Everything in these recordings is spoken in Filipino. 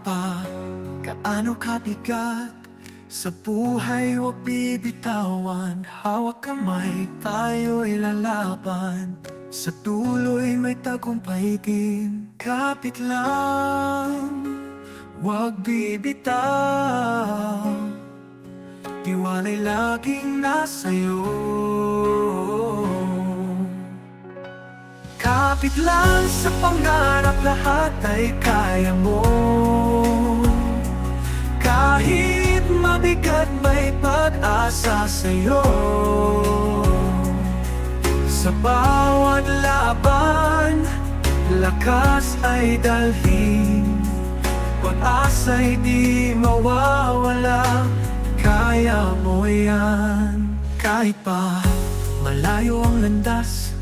pa gaano kabigat sa buhay, huwag bibitawan. Hawak kamay, tayo'y lalaban. Sa tuloy may tagumpay din. Kapit lang, huwag bibitaw. Tiwala'y laging nasa'yo. Kapit lang sa pangarap, lahat ay kaya mo. Kahit mabigat, may pag-asa sa'yo. Sa bawat laban, lakas ay dalhin. Pag-asa'y di mawawala, kaya mo yan. Kahit pa malayo ang landas,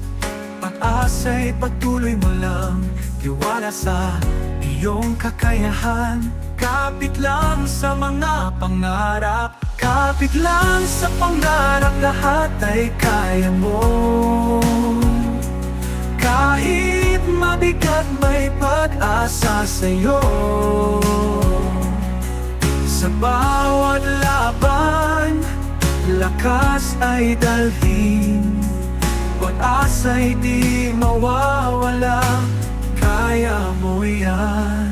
pag-asa'y pagtuloy mo lang. Tiwala sa iyong kakayahan. Kapit lang sa mga pangarap. Kapit lang sa pangarap, lahat ay kaya mo. Kahit mabigat, may pag-asa sa'yo. Sa bawat laban, lakas ay dalhin. Pag-asa'y di mawawala, kaya mo yan.